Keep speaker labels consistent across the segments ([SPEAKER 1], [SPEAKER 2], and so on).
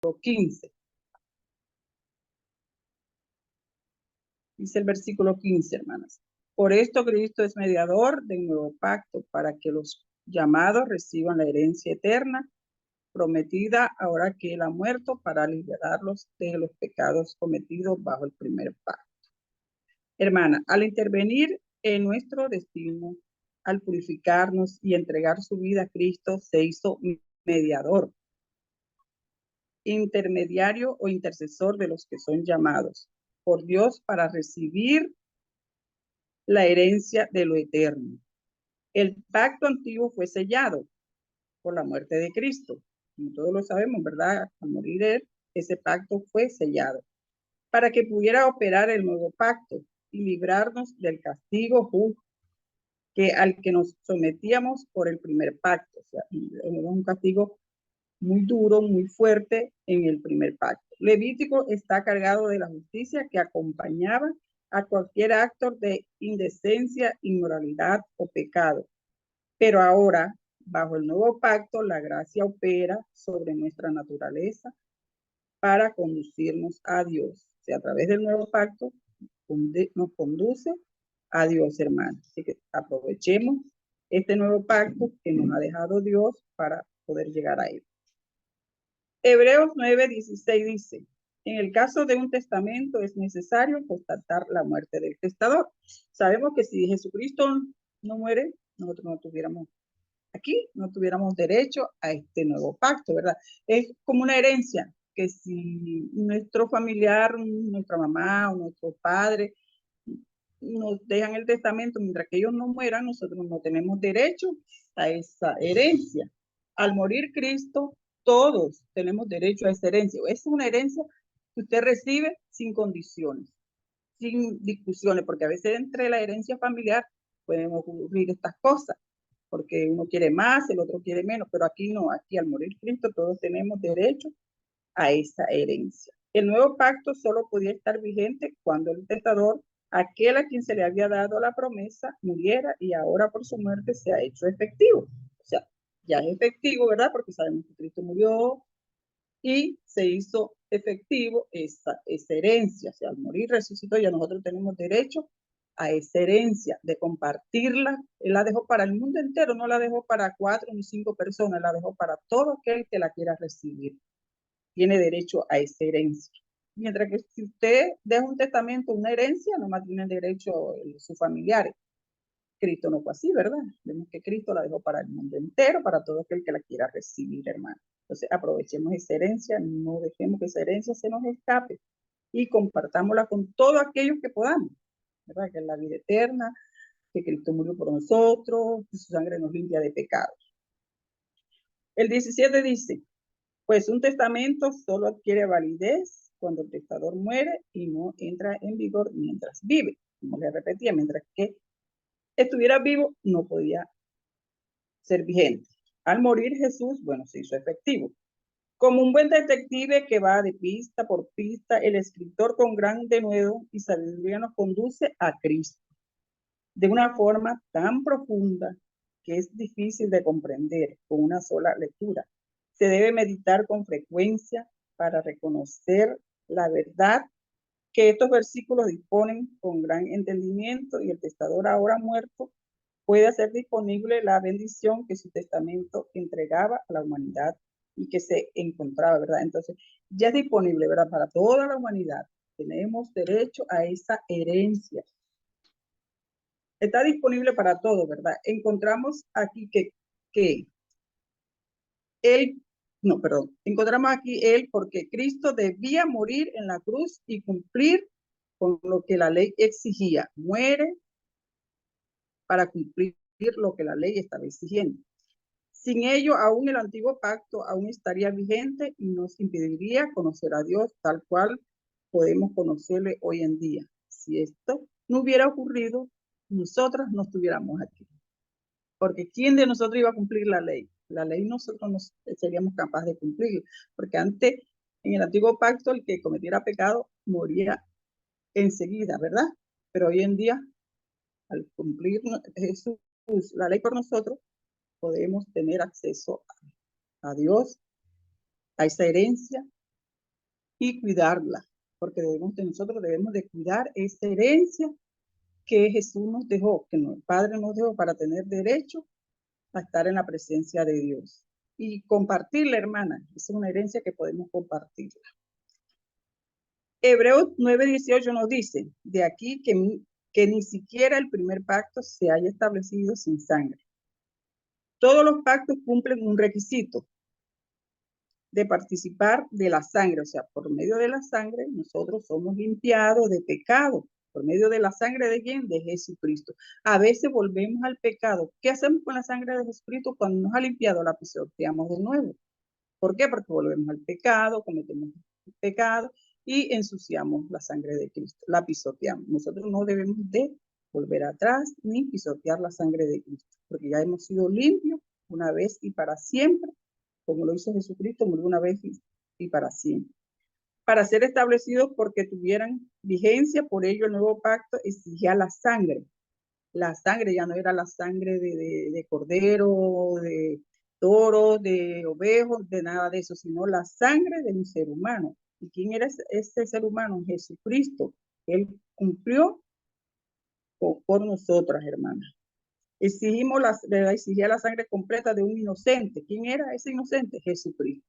[SPEAKER 1] 15. Dice el versículo 15, hermanas. Por esto Cristo es mediador del nuevo pacto, para que los llamados reciban la herencia eterna prometida ahora que Él ha muerto, para liberarlos de los pecados cometidos bajo el primer pacto. Hermana, al intervenir en nuestro destino, al purificarnos y entregar su vida a Cristo, se hizo mediador, intermediario o intercesor de los que son llamados por Dios para recibir la herencia de lo eterno. El pacto antiguo fue sellado por la muerte de Cristo. Como todos lo sabemos, ¿verdad? Al morir Él, ese pacto fue sellado para que pudiera operar el nuevo pacto y librarnos del castigo justo al que nos sometíamos por el primer pacto. O sea, un castigo muy duro, muy fuerte en el primer pacto. Levítico está cargado de la justicia que acompañaba a cualquier acto de indecencia, inmoralidad o pecado. Pero ahora, bajo el nuevo pacto, la gracia opera sobre nuestra naturaleza para conducirnos a Dios. O sea, a través del nuevo pacto nos conduce a Dios, hermanos. Así que aprovechemos este nuevo pacto que nos ha dejado Dios para poder llegar a él. Hebreos 9:16 dice, en el caso de un testamento es necesario constatar la muerte del testador. Sabemos que si Jesucristo no muere, nosotros no tuviéramos derecho a este nuevo pacto, ¿verdad? Es como una herencia, que si nuestro familiar, nuestra mamá o nuestro padre nos dejan el testamento, mientras que ellos no mueran, nosotros no tenemos derecho a esa herencia. Al morir Cristo, todos tenemos derecho a esa herencia. Es una herencia que usted recibe sin condiciones, sin discusiones, porque a veces entre la herencia familiar pueden ocurrir estas cosas, porque uno quiere más, el otro quiere menos, pero aquí no, aquí al morir Cristo todos tenemos derecho a esa herencia. El nuevo pacto solo podía estar vigente cuando el testador, aquel a quien se le había dado la promesa, muriera y ahora por su muerte se ha hecho efectivo. O sea, ya es efectivo, ¿verdad? Porque sabemos que Cristo murió y se hizo efectivo esa herencia. O sea, al morir resucitó, ya nosotros tenemos derecho a esa herencia, de compartirla. Él la dejó para el mundo entero, no la dejó para 4 ni 5 personas, la dejó para todo aquel que la quiera recibir. Tiene derecho a esa herencia. Mientras que si usted deja un testamento, una herencia, nomás tienen derecho sus familiares. Cristo no fue así, ¿verdad? Vemos que Cristo la dejó para el mundo entero, para todo aquel que la quiera recibir, hermano. Entonces, aprovechemos esa herencia, no dejemos que esa herencia se nos escape y compartámosla con todos aquellos que podamos, ¿verdad? Que es la vida eterna, que Cristo murió por nosotros, que su sangre nos limpia de pecados. El 17 dice, pues un testamento solo adquiere validez cuando el testador muere y no entra en vigor mientras vive. Como le repetía, mientras que estuviera vivo no podía ser vigente. Al morir Jesús, bueno, se hizo efectivo. Como un buen detective que va de pista por pista, el escritor con gran denuedo y sabiduría nos conduce a Cristo de una forma tan profunda que es difícil de comprender con una sola lectura. Se debe meditar con frecuencia para reconocer la verdad que estos versículos disponen con gran entendimiento, y el testador ahora muerto puede hacer disponible la bendición que su testamento entregaba a la humanidad y que se encontraba, ¿verdad? Entonces, ya es disponible, ¿verdad? Para toda la humanidad. Tenemos derecho a esa herencia. Está disponible para todo, ¿verdad? Encontramos aquí encontramos aquí porque Cristo debía morir en la cruz y cumplir con lo que la ley exigía. Muere para cumplir lo que la ley estaba exigiendo. Sin ello, aún el antiguo pacto aún estaría vigente y nos impediría conocer a Dios tal cual podemos conocerle hoy en día. Si esto no hubiera ocurrido, nosotros no estuviéramos aquí. Porque ¿quién de nosotros iba a cumplir la ley? La ley nosotros no seríamos capaces de cumplir, porque antes, en el antiguo pacto, el que cometiera pecado moría enseguida, ¿verdad? Pero hoy en día, al cumplir Jesús la ley por nosotros, podemos tener acceso a Dios, a esa herencia, y cuidarla, porque nosotros debemos de cuidar esa herencia que Jesús nos dejó, que el Padre nos dejó para tener derecho a estar en la presencia de Dios. Y compartirla, hermana, es una herencia que podemos compartirla. Hebreos 9:18 nos dice, de aquí que ni siquiera el primer pacto se haya establecido sin sangre. Todos los pactos cumplen un requisito de participar de la sangre, o sea, por medio de la sangre nosotros somos limpiados de pecado, por medio de la sangre de ¿quién? De Jesucristo. A veces volvemos al pecado. ¿Qué hacemos con la sangre de Jesucristo? Cuando nos ha limpiado, la pisoteamos de nuevo. ¿Por qué? Porque volvemos al pecado, cometemos pecado y ensuciamos la sangre de Cristo, la pisoteamos. Nosotros no debemos de volver atrás ni pisotear la sangre de Cristo, porque ya hemos sido limpios una vez y para siempre, como lo hizo Jesucristo, murió una vez y para siempre. Para ser establecidos porque tuvieran vigencia, por ello el nuevo pacto exigía la sangre. La sangre ya no era la sangre de cordero, de toros, de ovejos, de nada de eso, sino la sangre de un ser humano. ¿Y quién era ese ser humano? Jesucristo. Él cumplió por nosotras, hermanas. Exigía la sangre completa de un inocente. ¿Quién era ese inocente? Jesucristo.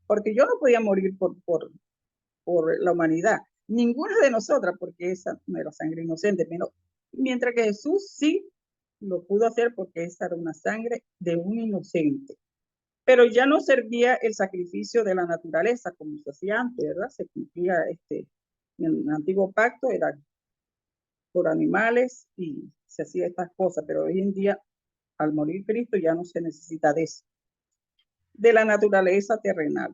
[SPEAKER 1] Porque yo no podía morir por la humanidad. Ninguna de nosotras, porque esa no era sangre inocente, pero mientras que Jesús sí lo pudo hacer porque esa era una sangre de un inocente. Pero ya no servía el sacrificio de la naturaleza como se hacía antes, ¿verdad? Se cumplía en el antiguo pacto, era por animales y se hacía estas cosas, pero hoy en día, al morir Cristo, ya no se necesita de eso, de la naturaleza terrenal.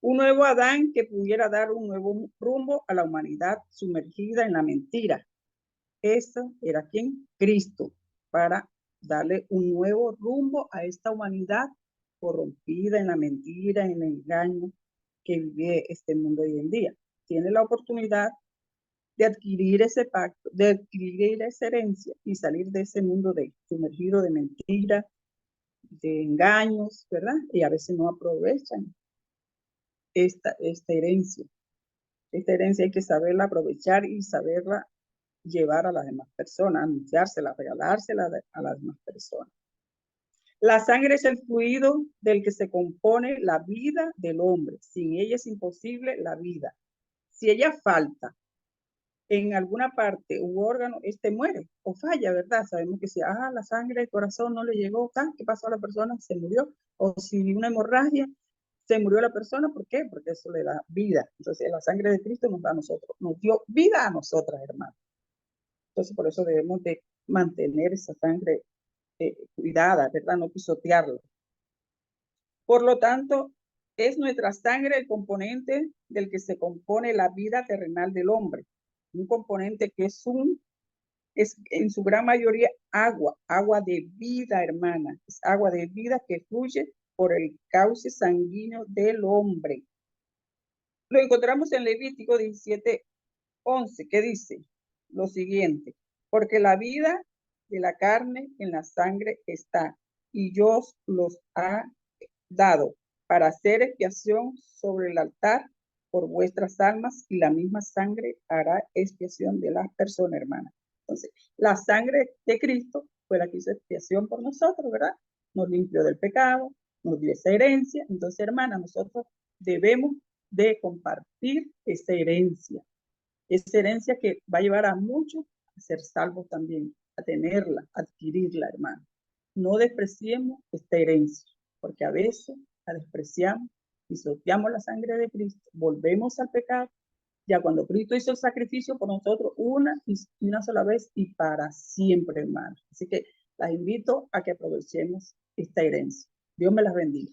[SPEAKER 1] Un nuevo Adán que pudiera dar un nuevo rumbo a la humanidad sumergida en la mentira. Eso era ¿quién? Cristo, para darle un nuevo rumbo a esta humanidad corrompida en la mentira, en el engaño que vive este mundo hoy en día. Tiene la oportunidad de adquirir ese pacto, de adquirir esa herencia y salir de ese mundo sumergido de mentira, de engaños, ¿verdad? Y a veces no aprovechan esta herencia. Esta herencia hay que saberla aprovechar y saberla llevar a las demás personas, anunciársela, regalársela a las demás personas. La sangre es el fluido del que se compone la vida del hombre. Sin ella es imposible la vida. Si ella falta en alguna parte u órgano, este muere o falla, ¿verdad? Sabemos que si la sangre del corazón no le llegó, ¿qué pasó a la persona? Se murió. O si una hemorragia, se murió la persona. ¿Por qué? Porque eso le da vida. Entonces, la sangre de Cristo nos da a nosotros, nos dio vida a nosotras, hermanos. Entonces, por eso debemos de mantener esa sangre cuidada, ¿verdad? No pisotearla. Por lo tanto, es nuestra sangre el componente del que se compone la vida terrenal del hombre. Un componente que es en su gran mayoría agua de vida, hermana. Es agua de vida que fluye por el cauce sanguíneo del hombre. Lo encontramos en Levítico 17:11, que dice lo siguiente: porque la vida de la carne en la sangre está, y yo los ha dado para hacer expiación sobre el altar por vuestras almas, y la misma sangre hará expiación de las personas, hermanas. Entonces, la sangre de Cristo fue la que hizo expiación por nosotros, ¿verdad? Nos limpió del pecado, nos dio esa herencia. Entonces, hermanas, nosotros debemos de compartir esa herencia que va a llevar a muchos a ser salvos también, a tenerla, a adquirirla, hermano. No despreciemos esta herencia, porque a veces la despreciamos, pisoteamos la sangre de Cristo, volvemos al pecado, ya cuando Cristo hizo el sacrificio por nosotros una sola vez y para siempre, hermano. Así que las invito a que aprovechemos esta herencia. Dios me las bendiga.